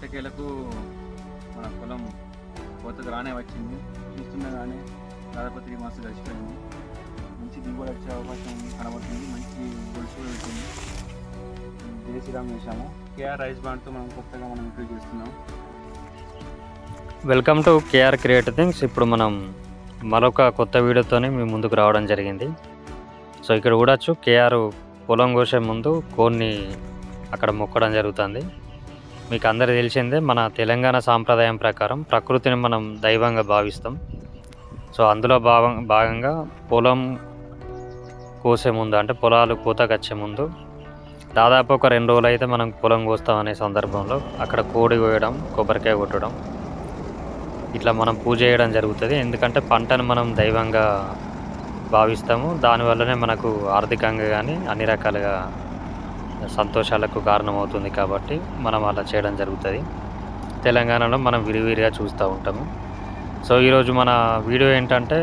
ఎట్టకేలకు మన పొలం కోతకు రానే వచ్చింది. చూస్తుండగానే దాదాపు 3 months గడిచిపోయింది. మంచి దిగుబడి వచ్చే అవకాశం కనబడుతుంది. మంచి గొలుసు కూడా వెళ్తుంది. జై శ్రీరామ్ వేసాము. కేఆర్ రైస్ బ్రాండ్తో కొత్తగా ఇంట్రడ్యూస్ చేస్తున్నాం. Welcome to KR Creative Things. ఇప్పుడు మనం మరొక కొత్త వీడియోతోనే మీ ముందుకు రావడం జరిగింది. సో ఇక్కడ చూడొచ్చు, కేఆర్ పొలం కోసే ముందు కోన్ని అక్కడ మొక్కడం జరుగుతుంది. మీకు అందరికీ తెలిసిందే, మన తెలంగాణ సాంప్రదాయం ప్రకారం ప్రకృతిని మనం దైవంగా భావిస్తాం. సో అందులో భాగంగా పొలం కోసే ముందు, అంటే పొలాలు కోతకు వచ్చే ముందు దాదాపు ఒక 2 రోజులు అయితే మనం పొలం కోస్తాం అనే సందర్భంలో అక్కడ కోడి కోయడం, కొబ్బరికాయ కొట్టడం, ఇట్లా మనం పూజ చేయడం జరుగుతుంది. ఎందుకంటే పంటను మనం దైవంగా భావిస్తాము. దానివల్లనే మనకు ఆర్థికంగా కానీ అన్ని రకాలుగా సంతోషాలకు కారణమవుతుంది. కాబట్టి మనం అలా చేయడం జరుగుతుంది. తెలంగాణలో మనం విరివిరిగా చూస్తూ ఉంటాము. సో ఈరోజు మన వీడియో ఏంటంటే,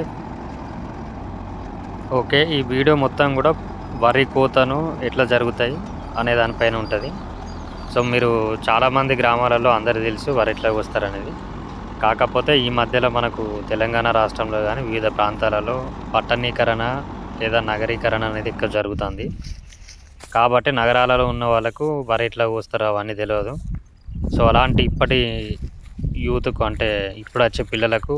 ఈ వీడియో మొత్తం కూడా వరి కోతను ఎట్లా జరుగుతాయి అనే దానిపైన ఉంటుంది. సో మీరు చాలామంది గ్రామాలలో అందరికీ తెలుసు వరి ఎట్లా కోస్తారనేది. కాకపోతే ఈ మధ్యలో మనకు తెలంగాణ రాష్ట్రంలో కానీ వివిధ ప్రాంతాలలో పట్టణీకరణ లేదా నగరీకరణ అనేది ఇక్కడ జరుగుతుంది. కాబట్టి నగరాలలో ఉన్న వాళ్ళకు వరి ఎట్లా కోస్తారో అవన్నీ తెలియదు. సో అలాంటి ఇప్పటి యూత్కు, అంటే ఇప్పుడు వచ్చే పిల్లలకు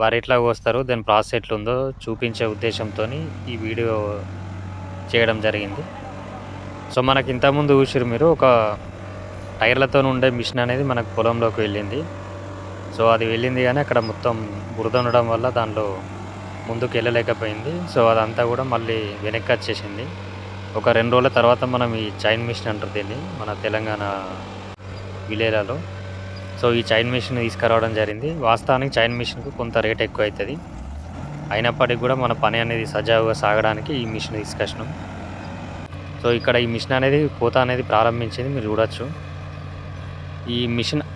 వరి ఎట్లా కోస్తారు, దాని ప్రాసెస్ ఎట్లుందో చూపించే ఉద్దేశంతో ఈ వీడియో చేయడం జరిగింది. సో మనకి ఇంతకుముందు చూసిరు మీరు, ఒక టైర్లతో ఉండే మిషన్ అనేది మనకు పొలంలోకి వెళ్ళింది. సో అది వెళ్ళింది కానీ అక్కడ మొత్తం బురద ఉండడం వల్ల దానిలో ముందుకు వెళ్ళలేకపోయింది. సో అదంతా కూడా మళ్ళీ వెనక్కి వచ్చేసింది. ఒక 2 రోజుల తర్వాత మనం ఈ చైన్ మిషన్ అంటారు దీన్ని మన తెలంగాణ విలేజ్లలో. సో ఈ చైన్ మిషన్ తీసుకురావడం జరిగింది. వాస్తవానికి చైన్ మిషన్కు కొంత రేట్ ఎక్కువ అవుతుంది. అయినప్పటికీ కూడా మన పని అనేది సజావుగా సాగడానికి ఈ మిషన్ తీసుకొచ్చినాం. సో ఇక్కడ ఈ మిషన్ అనేది కోత అనేది ప్రారంభించింది, మీరు చూడొచ్చు. ఈ మిషన్,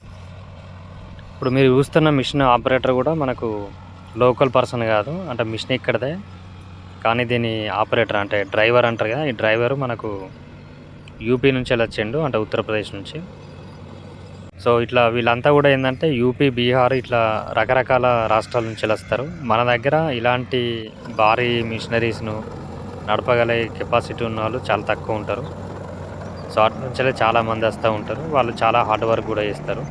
ఇప్పుడు మీరు చూస్తున్న మిషన్ ఆపరేటర్ కూడా మనకు లోకల్ పర్సన్ కాదు, అంటే మిషన్ ఇక్కడదే, కానీ దీని ఆపరేటర్ అంటే డ్రైవర్ అంటారు కదా, ఈ డ్రైవరు మనకు యూపీ నుంచి వచ్చిండు, అంటే ఉత్తరప్రదేశ్ నుంచి. సో ఇట్లా వీళ్ళంతా కూడా ఏంటంటే యూపీ, బీహార్ ఇట్లా రకరకాల రాష్ట్రాల నుంచి వస్తారు. మన దగ్గర ఇలాంటి భారీ మిషనరీస్ను నడపగలే కెపాసిటీ ఉన్న వాళ్ళు చాలా తక్కువ ఉంటారు. సో అటు నుంచి చాలామంది వస్తూ ఉంటారు. వాళ్ళు చాలా హార్డ్ వర్క్ కూడా చేస్తారు.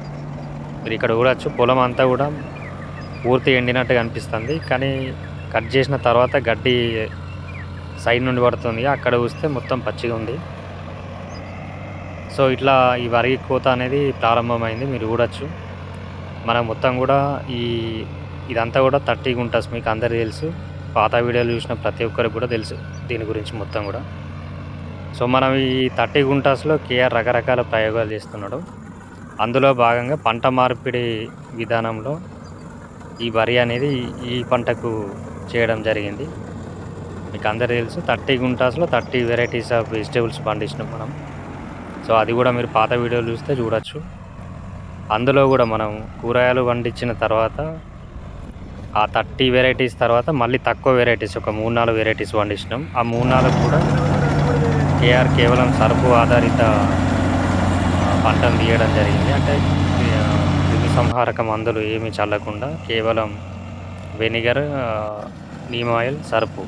మీరు ఇక్కడ చూడొచ్చు, పొలం అంతా కూడా పూర్తి ఎండినట్టుగా అనిపిస్తుంది, కానీ కట్ చేసిన తర్వాత గడ్డి సైడ్ నుండి పడుతుంది. అక్కడ చూస్తే మొత్తం పచ్చిగా ఉంది. సో ఇట్లా ఈ వరి కోత అనేది ప్రారంభమైంది, మీరు చూడొచ్చు. మనం మొత్తం కూడా ఇదంతా కూడా 30 గుంటస్, మీకు అందరికీ తెలుసు. పాత వీడియోలు చూసిన ప్రతి ఒక్కరికి కూడా తెలుసు దీని గురించి మొత్తం కూడా. సో మనం ఈ 30 గుంటాస్లో కేఆర్ రకరకాల ప్రయోగాలు చేస్తున్నాడు. అందులో భాగంగా పంట మార్పిడి విధానంలో ఈ వరి అనేది ఈ పంటకు చేయడం జరిగింది. మీకు అందరికీ తెలుసు, 30 గుంటాస్లో 30 వెరైటీస్ ఆఫ్ వెజిటేబుల్స్ పండించినాం మనం. సో అది కూడా మీరు పాత వీడియోలు చూస్తే చూడొచ్చు. అందులో కూడా మనం కూరగాయలు పండించిన తర్వాత ఆ 30 వెరైటీస్ తర్వాత మళ్ళీ తక్కువ వెరైటీస్, ఒక 3-4 వెరైటీస్ పండించినాం. ఆ 3-4 కూడా కేఆర్ కేవలం సరుకు ఆధారిత పంటను తీయడం జరిగింది. అంటే క్రిమి సంహారక మందులు ఏమీ చల్లకుండా కేవలం వెనిగర్, నీమ్ ఆయిల్, సరుపు,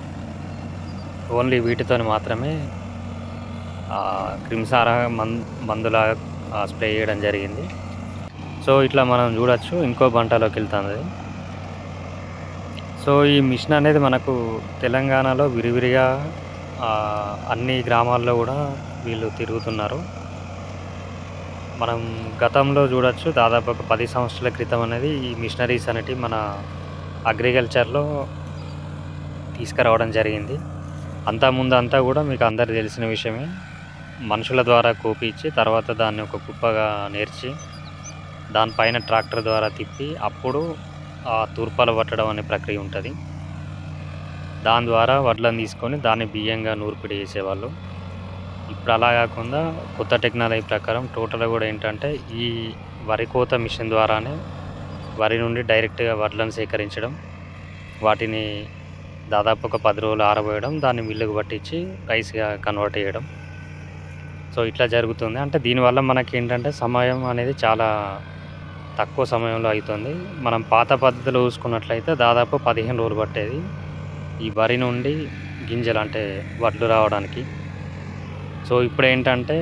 ఓన్లీ వీటితో మాత్రమే క్రిమిసార మందులా స్ప్రే చేయడం జరిగింది. సో ఇట్లా మనం చూడొచ్చు, ఇంకో పంటలోకి వెళ్తుంది. సో ఈ మిషన్ అనేది మనకు తెలంగాణలో విరివిరిగా అన్ని గ్రామాల్లో కూడా వీళ్ళు తిరుగుతున్నారు. మనం గతంలో చూడొచ్చు, దాదాపు ఒక 10 సంవత్సరాల క్రితం అనేది ఈ మిషనరీస్ అనేటివి మన అగ్రికల్చర్లో తీసుకురావడం జరిగింది. అంతకుముందు అంతా కూడా మీకు అందరికీ తెలిసిన విషయమే, మనుషుల ద్వారా కోపించి తర్వాత దాన్ని ఒక కుప్పగా నేర్చి దానిపైన ట్రాక్టర్ ద్వారా తిప్పి అప్పుడు ఆ తూర్పాలు పట్టడం అనే ప్రక్రియ ఉంటుంది. దాని ద్వారా వడ్లను తీసుకొని దాన్ని బియ్యంగా నూర్పిడి చేసేవాళ్ళు. ఇప్పుడు అలా కాకుండా కొత్త టెక్నాలజీ ప్రకారం టోటల్గా కూడా ఏంటంటే ఈ వరి కోత మిషన్ ద్వారానే వరి నుండి డైరెక్ట్గా వడ్లను సేకరించడం, వాటిని దాదాపు ఒక 10 రోజులు ఆరబోయడం, దాన్ని మిల్లుకు పట్టించి రైస్గా కన్వర్ట్ చేయడం. సో ఇట్లా జరుగుతుంది. అంటే దీనివల్ల మనకేంటంటే సమయం అనేది చాలా తక్కువ సమయంలో అయితుంది. మనం పాత పద్ధతిలో చూసుకున్నట్లయితే దాదాపు 15 రోజులు పట్టేది ఈ వరి నుండి గింజలు అంటే వడ్లు రావడానికి. సో ఇప్పుడేంటంటే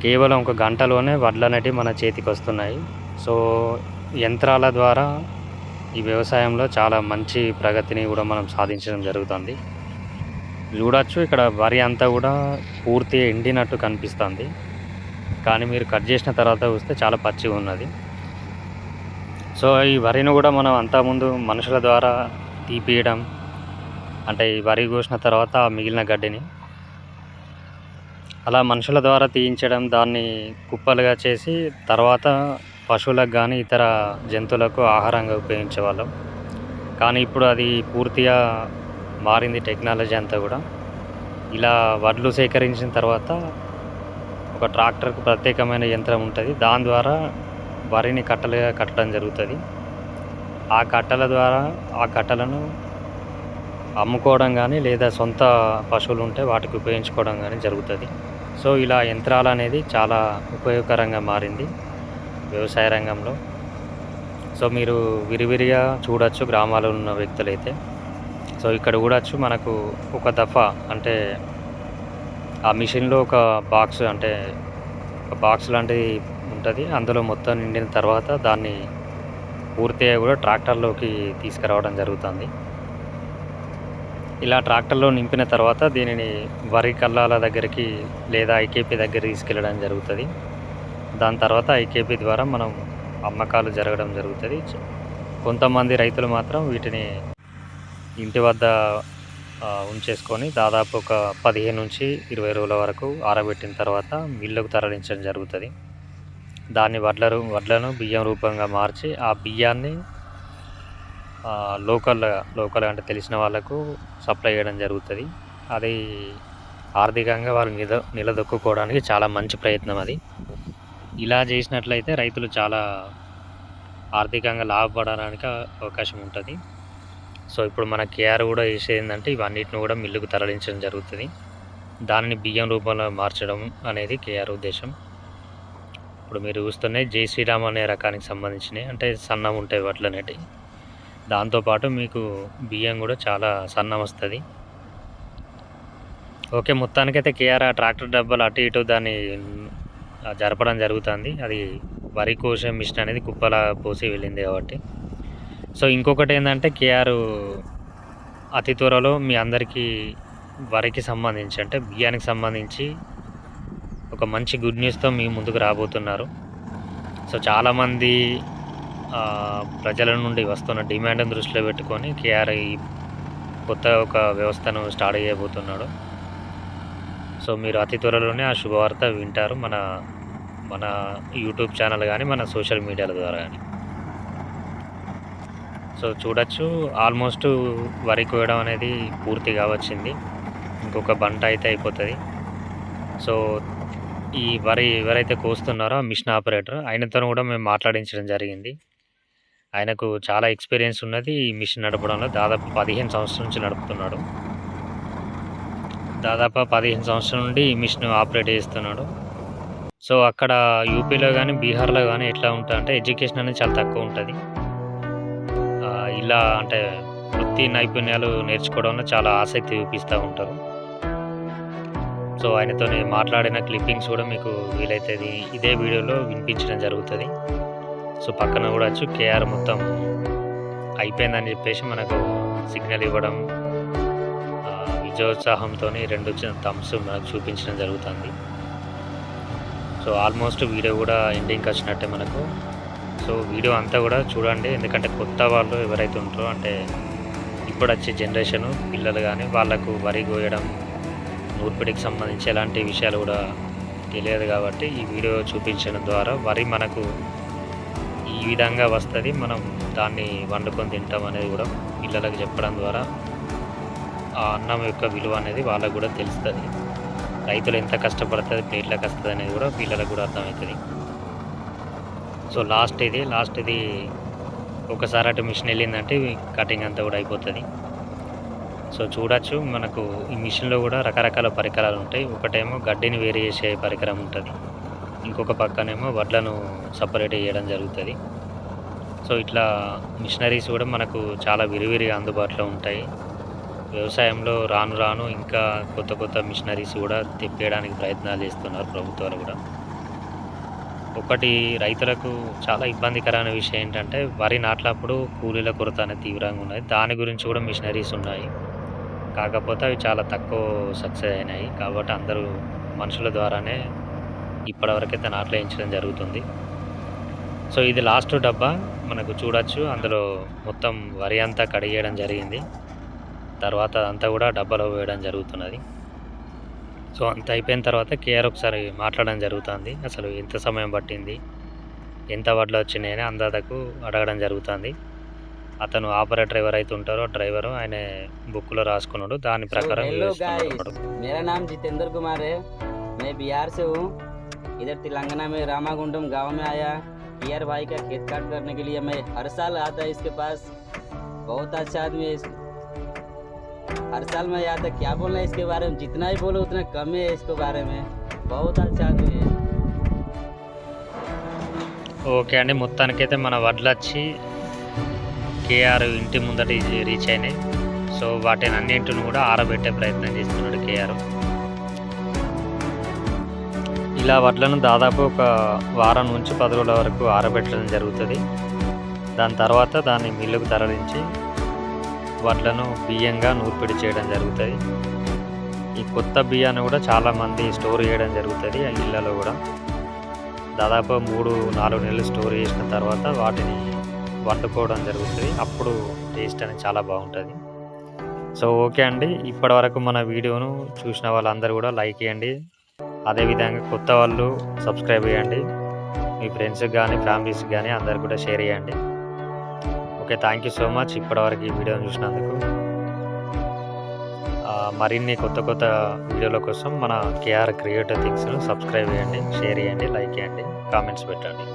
కేవలం ఒక గంటలోనే వడ్లనేటివి మన చేతికొస్తున్నాయి. సో యంత్రాల ద్వారా ఈ వ్యవసాయంలో చాలా మంచి ప్రగతిని కూడా మనం సాధించడం జరుగుతుంది. చూడొచ్చు ఇక్కడ వరి అంతా కూడా పూర్తిగా ఎండినట్టు కనిపిస్తుంది. కానీ మీరు కట్ చేసిన తర్వాత చూస్తే చాలా పచ్చిగా ఉన్నది. సో ఈ వరిని కూడా మనం అంతకుముందు మనుషుల ద్వారా తీపియడం, అంటే ఈ వరి కోసిన తర్వాత ఆ మిగిలిన గడ్డిని అలా మనుషుల ద్వారా తీయించడం, దాన్ని కుప్పలుగా చేసి తర్వాత పశువులకు కానీ ఇతర జంతువులకు ఆహారంగా ఉపయోగించేవాళ్ళం. కానీ ఇప్పుడు అది పూర్తిగా మారింది టెక్నాలజీ అంతా కూడా. ఇలా వడ్లు సేకరించిన తర్వాత ఒక ట్రాక్టర్కు ప్రత్యేకమైన యంత్రం ఉంటుంది. దాని ద్వారా వరిని కట్టలుగా కట్టడం జరుగుతుంది. ఆ కట్టల ద్వారా ఆ కట్టలను అమ్ముకోవడం కానీ లేదా సొంత పశువులు ఉంటే వాటికి ఉపయోగించుకోవడం కానీ జరుగుతుంది. సో ఇలా యంత్రాలు అనేది చాలా ఉపయోగకరంగా మారింది వ్యవసాయ రంగంలో. సో మీరు విరివిరిగా చూడొచ్చు గ్రామాల్లో ఉన్న వ్యక్తులైతే. సో ఇక్కడ చూడొచ్చు మనకు ఒక దఫా అంటే ఆ మిషన్లో ఒక బాక్స్ అంటే ఒక బాక్స్ లాంటిది ఉంటుంది. అందులో మొత్తం నిండిన తర్వాత దాన్ని పూర్తిగా కూడా ట్రాక్టర్లోకి తీసుకురావడం జరుగుతుంది. ఇలా ట్రాక్టర్లో నింపిన తర్వాత దీనిని వరి కల్లాల దగ్గరికి లేదా ఐకేపీ దగ్గరికి తీసుకెళ్ళడం జరుగుతుంది. దాని తర్వాత ఐకేపీ ద్వారా మనం అమ్మకాలు జరగడం జరుగుతుంది. కొంతమంది రైతులు మాత్రం వీటిని ఇంటి వద్ద ఉంచేసుకొని దాదాపు ఒక 15 నుంచి 20 రోజుల వరకు ఆరబెట్టిన తర్వాత మిల్లుకు తరలించడం జరుగుతుంది. దాన్ని వడ్లను బియ్యం రూపంగా మార్చి ఆ బియ్యాన్ని లోకల్ అంటే తెలిసిన వాళ్ళకు సప్లై చేయడం జరుగుతుంది. అది ఆర్థికంగా వాళ్ళు నిలదొక్కుకోవడానికి చాలా మంచి ప్రయత్నం అది. ఇలా చేసినట్లయితే రైతులు చాలా ఆర్థికంగా లాభపడడానికి అవకాశం ఉంటుంది. సో ఇప్పుడు మన కేఆర్ కూడా చేసేది ఏంటంటే ఇవన్నిటిని కూడా మిల్లుకు తరలించడం జరుగుతుంది. దానిని బియ్యం రూపంలో మార్చడం అనేది కేఆర్ ఉద్దేశం. ఇప్పుడు మీరు చూస్తున్నాయి జై శ్రీరామ్ అనే రకానికి సంబంధించినవి, అంటే సన్నం ఉంటాయి వడ్లు అనేటివి. దాంతోపాటు మీకు బియ్యం కూడా చాలా సన్నం వస్తుంది. ఓకే, మొత్తానికైతే కేఆర్ ఆ ట్రాక్టర్ డబ్బాలు అటు ఇటు దాన్ని జరపడం జరుగుతుంది. అది వరి కోసే మిషన్ అనేది కుప్పలా పోసి వెళ్ళింది కాబట్టి. సో ఇంకొకటి ఏంటంటే కేఆర్ అతి త్వరలో మీ అందరికీ వరికి సంబంధించి అంటే బియ్యానికి సంబంధించి ఒక మంచి గుడ్ న్యూస్తో మీ ముందుకు రాబోతున్నారు. సో చాలామంది ప్రజల నుండి వస్తున్న డిమాండ్ని దృష్టిలో పెట్టుకొని కేఆర్ ఈ కొత్త ఒక వ్యవస్థను స్టార్ట్ చేయబోతున్నాడు. సో మీరు అతి త్వరలోనే ఆ శుభవార్త వింటారు మన యూట్యూబ్ ఛానల్ కానీ మన సోషల్ మీడియాల ద్వారా కానీ. సో చూడొచ్చు ఆల్మోస్ట్ వరి కోయడం అనేది పూర్తిగా వచ్చింది. ఇంకొక బంట అయితే అయిపోతుంది. సో ఈ వరి ఎవరైతే కోస్తున్నారో మిషన్ ఆపరేటర్ ఆయనతో కూడా మేము మాట్లాడించడం జరిగింది. ఆయనకు చాలా ఎక్స్పీరియన్స్ ఉన్నది ఈ మిషన్ నడపడంలో. దాదాపు 15 సంవత్సరాల నుంచి నడుపుతున్నాడు. దాదాపు 15 సంవత్సరాల నుండి ఈ మిషన్ ఆపరేట్ చేస్తున్నాడు. సో అక్కడ యూపీలో కానీ బీహార్లో కానీ ఎట్లా ఉంటుంది అంటే ఎడ్యుకేషన్ అనేది చాలా తక్కువ ఉంటుంది. ఇలా అంటే వృత్తి నైపుణ్యాలు నేర్చుకోవడంలో చాలా ఆసక్తి చూపిస్తూ ఉంటారు. సో ఆయనతో మాట్లాడిన క్లిప్పింగ్స్ కూడా మీకు వీలైతే ఇదే వీడియోలో వినిపించడం జరుగుతుంది. సో పక్కన కూడా వచ్చి కేఆర్ మొత్తం అయిపోయిందని చెప్పేసి మనకు సిగ్నల్ ఇవ్వడం, విజయోత్సాహంతో 2 థమ్స్ మనకు చూపించడం జరుగుతుంది. సో ఆల్మోస్ట్ వీడియో కూడా ఎండింగ్కి వచ్చినట్టే మనకు. సో వీడియో అంతా కూడా చూడండి, ఎందుకంటే కొత్త వాళ్ళు ఎవరైతే ఉంటారో అంటే ఇప్పుడు వచ్చే జనరేషను పిల్లలు కానీ వాళ్ళకు వరి కోయడం, నూర్పిడికి సంబంధించి ఎలాంటి విషయాలు కూడా తెలియదు కాబట్టి ఈ వీడియో చూపించడం ద్వారా వరి మనకు ఈ విధంగా వస్తుంది, మనం దాన్ని వండుకొని తింటాం అనేది కూడా పిల్లలకు చెప్పడం ద్వారా ఆ అన్నం యొక్క విలువ అనేది వాళ్ళకు కూడా తెలుస్తుంది. రైతులు ఎంత కష్టపడుతుంది, ప్లేట్లకు వస్తుంది అనేది కూడా పిల్లలకు కూడా అర్థమవుతుంది. సో లాస్ట్ ఇది ఒకసారి అటు మిషన్ వెళ్ళిందంటే కటింగ్ అంతా కూడా అయిపోతుంది. సో చూడొచ్చు మనకు ఈ మిషన్‌లో గూడా రకరకాల పరికరాలు ఉంటాయి. ఒకటేమో గడ్డిని వేరు చేసే పరికరం ఉంటది. ఇంకొక పక్కనేమో వడ్లను సెపరేట్ చేయడం జరుగుతది. సో ఇట్లా మిషనరీస్ గూడా మనకు చాలా విరివిరిగా అందుబాటులో ఉంటాయి. వ్యవసాయంలో రాను రాను ఇంకా కొత్త కొత్త మిషనరీస్ గూడా తెప్పియడానికి ప్రయత్నాలు చేస్తున్నారు ప్రభుత్వాలు గూడా. ఒకటి రైతులకు చాలా ఇబ్బందికరమైన విషయం ఏంటంటే, వరి నాట్లప్పుడు కూలీల కొరత అనేది తీవ్రంగా ఉన్నది. దాని గురించి కూడా మిషనరీస్ ఉన్నాయి. కాకపోతే అవి చాలా తక్కువ సక్సెస్ అయినాయి. కాబట్టి అందరూ మనుషుల ద్వారానే ఇప్పటివరకైతే నాట్లు వేయించడం జరుగుతుంది. సో ఇది లాస్ట్ డబ్బా మనకు చూడొచ్చు. అందులో మొత్తం వరి అంతా కడిగేయడం జరిగింది. తర్వాత అదంతా కూడా డబ్బాలో వేయడం జరుగుతున్నది. సో అంతా అయిపోయిన తర్వాత కేఆర్ ఒకసారి మాట్లాడడం జరుగుతుంది. అసలు ఎంత సమయం పట్టింది, ఎంత వడ్లు వచ్చినాయని అందాజకు అడగడం జరుగుతుంది. అతను ఆపరేటర్ ఎవరైతే ఉంటారో డ్రైవరు ఆయన బుక్‌లో రాసుకున్నాడు. దాని ప్రకారం हेलो చేస్తున్నాడు गाइस, అన్నమాట. मेरा नाम जितेंद्र कुमार है। मैं बिहार से हूँ। इधर तेलंगाना में रामागुंडम गांव में आया केआर भाई का खेत काट करने के लिए। मैं हर साल आता इसके पास। बहुत अच्छा आदमी है। हर साल मैं आता। क्या बोलना है इसके बारे में, जितना ही बोलो उतना कम है इसके बारे में। बहुत अच्छा आदमी है। ఓకే అండి. మొత్తానికైతే మన వడ్లొచ్చి కేఆర్ ఇంటి ముందట రీచ్ అయినాయి. సో వాటిని అన్నింటిని కూడా ఆరబెట్టే ప్రయత్నం చేస్తున్నాడు కేఆర్. ఇలా వడ్లను దాదాపు ఒక వారం నుంచి 10 రోజుల వరకు ఆరబెట్టడం జరుగుతుంది. దాని తర్వాత దాన్ని మిల్లుకు తరలించి వడ్లను బియ్యంగా నూర్పిడి చేయడం జరుగుతుంది. ఈ కొత్త బియ్యాన్ని కూడా చాలామంది స్టోర్ చేయడం జరుగుతుంది ఆ ఇళ్ళలో కూడా. దాదాపు 3-4 నెలలు స్టోర్ చేసిన తర్వాత వాటిని వండుకోవడం జరుగుతుంది. అప్పుడు టేస్ట్ అనేది చాలా బాగుంటుంది. సో ఓకే అండి. ఇప్పటివరకు మన వీడియోను చూసిన వాళ్ళందరూ కూడా లైక్ చేయండి. అదేవిధంగా కొత్త వాళ్ళు సబ్స్క్రైబ్ చేయండి. మీ ఫ్రెండ్స్కి కానీ ఫ్యామిలీస్కి కానీ అందరికి కూడా షేర్ చేయండి. Okay, thank you so much ఇప్పటివరకు ఈ వీడియోని చూసినందుకు. మరిన్ని కొత్త కొత్త వీడియోల కోసం మన కేఆర్ క్రియేటివ్ థింగ్స్ను సబ్స్క్రైబ్ చేయండి, షేర్ చేయండి, లైక్ చేయండి, కామెంట్స్ పెట్టండి.